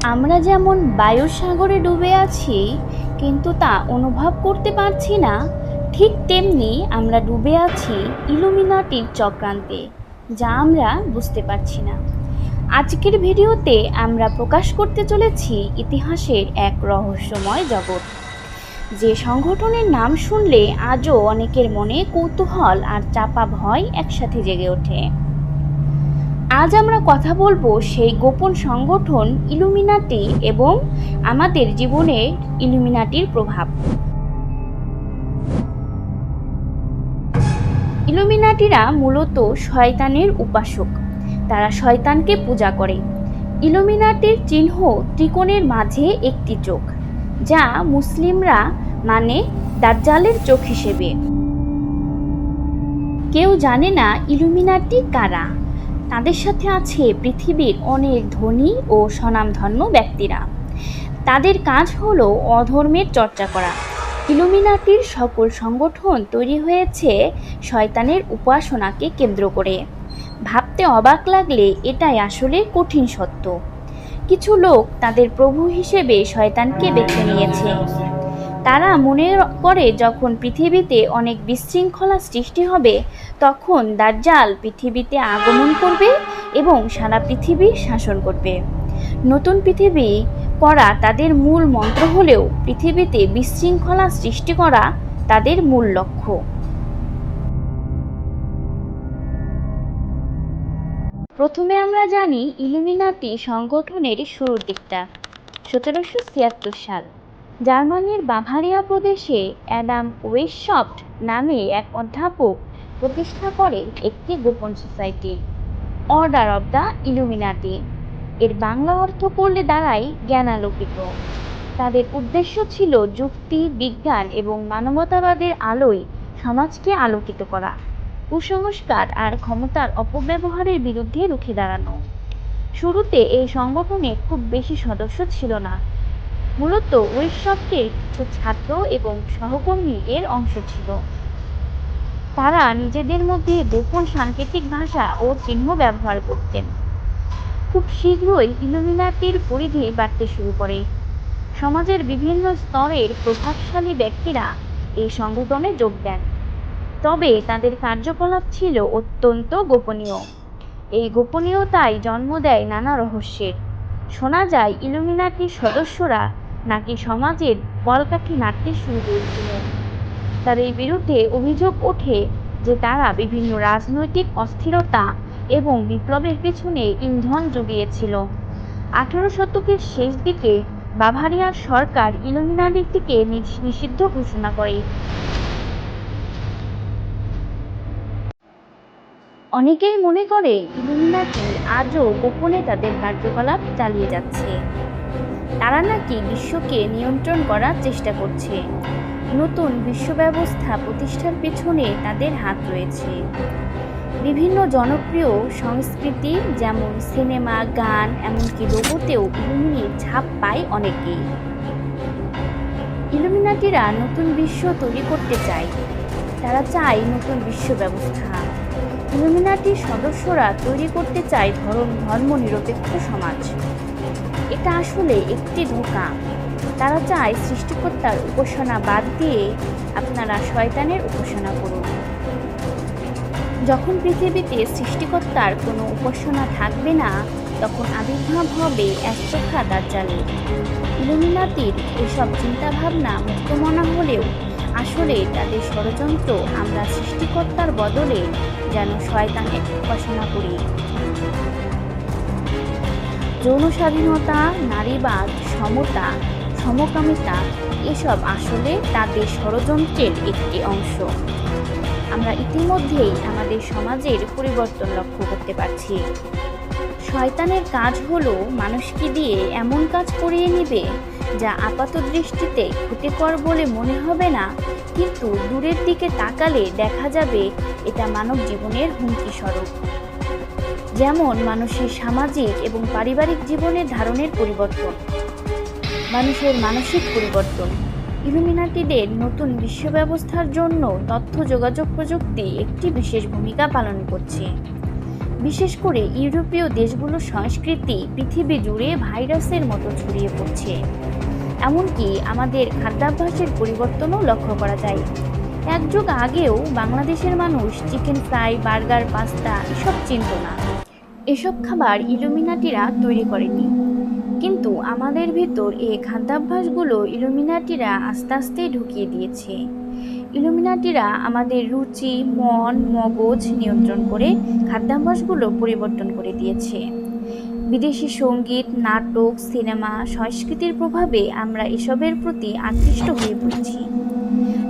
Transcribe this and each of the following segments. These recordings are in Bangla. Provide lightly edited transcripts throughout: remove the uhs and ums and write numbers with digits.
আমরা যেমন বায়ুর সাগরে ডুবে আছি কিন্তু তা অনুভব করতে পারছি না, ঠিক তেমনি আমরা ডুবে আছি ইলুমিনাটির চক্রান্তে, যা আমরা বুঝতে পারছি না। আজকের ভিডিওতে আমরা প্রকাশ করতে চলেছি ইতিহাসের এক রহস্যময় জগৎ, যে সংগঠনের নাম শুনলে আজও অনেকের মনে কৌতূহল আর চাপা ভয় একসাথে জেগে ওঠে। আজ আমরা কথা বলবো সেই গোপন সংগঠন ইলুমিনাটি এবং আমাদের জীবনে ইলুমিনাটির প্রভাব। ইলুমিনাটিরা মূলত শয়তানের উপাসক। তারা শয়তানকে পূজা করে। ইলুমিনাটির চিহ্ন ত্রিকোণের মাঝে একটি চোখ, যা মুসলিমরা মানে দাজ্জালের চোখ হিসেবে। কেউ জানে না ইলুমিনাটি কারা। তাদের সাথে আছে পৃথিবীর অনেক ধনী ও স্বনামধন্য ব্যক্তিরা। তাদের কাজ হলো অধর্মের চর্চা করা। ইলুমিনাটির সকল সংগঠন তৈরি হয়েছে শয়তানের উপাসনাকে কেন্দ্র করে। ভাবতে অবাক লাগলে এটাই আসলে কঠিন সত্য। কিছু লোক তাদের প্রভু হিসেবে শয়তানকে বেছে নিয়েছে। তারা মনে করে যখন পৃথিবীতে অনেক বিশৃঙ্খলা সৃষ্টি হবে, তখন দাজ্জাল পৃথিবীতে আগমন করবে এবং সারা পৃথিবী শাসন করবে। নতুন পৃথিবী করা তাদের মূল মন্ত্র হলেও পৃথিবীতে বিশৃঙ্খলা সৃষ্টি করা তাদের মূল লক্ষ্য। প্রথমে আমরা জানি ইলুমিনাটি সংগঠনের শুরুর দিকটা। 1776 সাল জার্মানির বাভারিয়া প্রদেশে অ্যাডাম ওয়েশফট নামে এক অধ্যাপক প্রতিষ্ঠা করেন একটি গোপন society, order of the Illuminati. এর বাংলা অর্থ করলে দাঁড়ায় জ্ঞানালোকিত। তাদের উদ্দেশ্য ছিল যুক্তি, বিজ্ঞান এবং মানবতাবাদের আলোয় সমাজকে আলোকিত করা, কুসংস্কার আর ক্ষমতার অপব্যবহারের বিরুদ্ধে রুখে দাঁড়ানো। শুরুতে এই সংগঠনে খুব বেশি সদস্য ছিল না। মূলত ওয়েশফটের কিছু ছাত্র এবং সহকর্মী এর অংশ ছিল। তারা নিজেদের মধ্যে গোপন সাংকেতিক ভাষা ও চিহ্ন ব্যবহার করতেন। খুব শীঘ্রই ইলুমিনাটির পরিধি বাড়তে শুরু করে। সমাজের বিভিন্ন স্তরের প্রভাবশালী ব্যক্তিরা এই সংগঠনে যোগ দেন, তবে তাদের কার্যকলাপ ছিল অত্যন্ত গোপনীয়। এই গোপনীয়তাই জন্ম দেয় নানা রহস্যের। শোনা যায় ইলুমিনাটির সদস্যরা নাকি সমাজের কলকাঠি নাড়তে শুরু করেছিল। তাদের বিরুদ্ধে অভিযোগ ওঠে যে তারা বিভিন্ন রাজনৈতিক অস্থিরতা এবং বিপ্লবের পেছনে ইন্ধন জুগিয়েছিল। 18 শতকের শেষ দিকে বাভারিয়ার সরকার ইলুমিনাটিকে নিষিদ্ধ ঘোষণা করে। অনেকেই মনে করে ইলুমিনাটি আজও গোপনে তাদের কার্যকলাপ চালিয়ে যাচ্ছে। তারা নাকি বিশ্বকে নিয়ন্ত্রণ করার চেষ্টা করছে। নতুন বিশ্ব ব্যবস্থা প্রতিষ্ঠার পেছনে তাদের হাত রয়েছে। বিভিন্ন জনপ্রিয় সংস্কৃতি যেমন সিনেমা, গান, এমনকি লোগোতেও ইলুমিনির ছাপ পায় অনেকেই। ইলুমিনাটিরা নতুন বিশ্ব তৈরি করতে চায়। তারা চায় নতুন বিশ্ব ব্যবস্থা। ইলুমিনাটির সদস্যরা তৈরি করতে চায় ধর্মনিরপেক্ষ সমাজ। এটা আসলে একটি ধোঁকা। তারা চায় সৃষ্টিকর্তার উপাসনা বাদ দিয়ে আপনারা শয়তানের উপাসনা করুন। যখন পৃথিবীতে সৃষ্টিকর্তার কোনো উপাসনা থাকবে না, তখন আবির্ভাব হবে একচক্ষা দাজ্জালের। ইলুমিনাটির এসব চিন্তাভাবনা মুক্ত মনা হলেও আসলে তাদের ষড়যন্ত্র আমরা সৃষ্টিকর্তার বদলে যেন শয়তানের উপাসনা করি। যৌন স্বাধীনতা, নারীবাদ, সমতা, সমকামিতা এসব আসলে তাদের ষড়যন্ত্রের একটি অংশ। আমরা ইতিমধ্যেই আমাদের সমাজের পরিবর্তন লক্ষ্য করতে পারছি। শয়তানের কাজ হলো মানুষকে দিয়ে এমন কাজ করিয়ে নেবে যা আপাত দৃষ্টিতে ক্ষতিকর বলে মনে হবে না, কিন্তু দূরের দিকে তাকালে দেখা যাবে এটা মানব জীবনের হুমকি স্বরূপ। যেমন মানুষের সামাজিক এবং পারিবারিক জীবনের ধারণের পরিবর্তন, মানুষের মানসিক পরিবর্তন। ইলুমিনাটিদের নতুন বিশ্ব ব্যবস্থার জন্য তথ্য যোগাযোগ প্রযুক্তি একটি বিশেষ ভূমিকা পালন করছে। বিশেষ করে ইউরোপীয় দেশগুলোর সংস্কৃতি পৃথিবী জুড়ে ভাইরাসের মতো ছড়িয়ে পড়ছে। এমনকি আমাদের খাদ্যাভ্যাসের পরিবর্তনও লক্ষ্য করা যায়। এক যুগ আগেও বাংলাদেশের মানুষ চিকেন ফ্রাই, বার্গার, পাস্তা এসব চিনত না। এসব খাবার ইলুমিনাটিরা তৈরি করেনি, কিন্তু আমাদের ভিতর এই খাদ্যাভ্যাসগুলো ইলুমিনাটিরা আস্তে আস্তে ঢুকিয়ে দিয়েছে। ইলুমিনাটিরা আমাদের রুচি, মন, মগজ নিয়ন্ত্রণ করে খাদ্যাভ্যাসগুলো পরিবর্তন করে দিয়েছে। বিদেশি সঙ্গীত, নাটক, সিনেমা, সংস্কৃতির প্রভাবে আমরা এসবের প্রতি আকৃষ্ট হয়ে পড়েছি।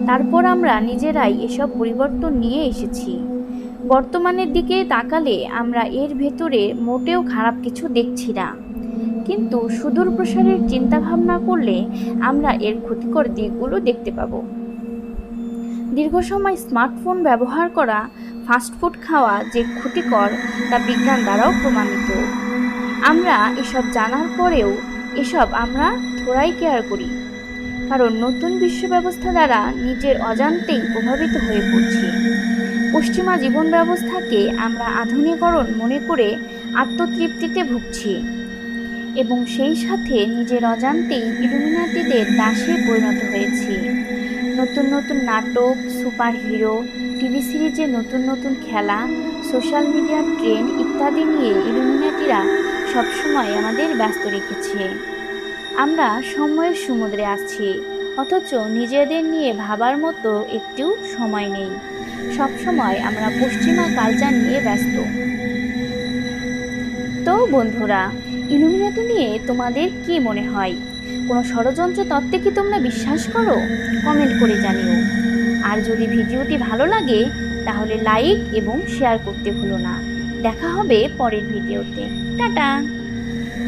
তারপর আমরা নিজেরাই এসব পরিবর্তন নিয়ে এসেছি। বর্তমানের দিকে তাকালে আমরা এর ভেতরে মোটেও খারাপ কিছু দেখছি না, কিন্তু সুদূর প্রসারের চিন্তাভাবনা করলে আমরা এর ক্ষতিকর দিকগুলো দেখতে পাবো। দীর্ঘ সময় স্মার্টফোন ব্যবহার করা, ফাস্টফুড খাওয়া যে ক্ষতিকর তা বিজ্ঞান দ্বারাও প্রমাণিত। আমরা এসব জানার পরেও এসব আমরা থোড়াই কেয়ার করি, কারণ নতুন বিশ্ব ব্যবস্থা দ্বারা নিজের অজান্তেই প্রভাবিত হয়ে পড়ছি। পশ্চিমা জীবন ব্যবস্থাকে আমরা আধুনিকরণ মনে করে আত্মতৃপ্তিতে ভুগছি এবং সেই সাথে নিজের অজান্তেই ইলুমিনাটিদের দাসে পরিণত হয়েছি। নতুন নতুন নাটক, সুপার হিরো, টিভি সিরিজে নতুন নতুন খেলা, সোশ্যাল মিডিয়ার ট্রেন্ড ইত্যাদি নিয়ে ইলুমিনাটিরা সবসময় আমাদের ব্যস্ত রেখেছে। আমরা সময়ের সমুদ্রে আছি, অথচ নিজেদের নিয়ে ভাবার মতো একটু সময় নেই। সবসময় আমরা পশ্চিমা কালচার নিয়ে ব্যস্ত। তো বন্ধুরা, ইলুমিনাটি নিয়ে তোমাদের কি মনে হয়? কোনো ষড়যন্ত্র তত্ত্বে কি তোমরা বিশ্বাস করো? কমেন্ট করে জানিও। আর যদি ভিডিওটি ভালো লাগে তাহলে লাইক এবং শেয়ার করতে ভুলো না। দেখা হবে পরের ভিডিওতে। টাটা।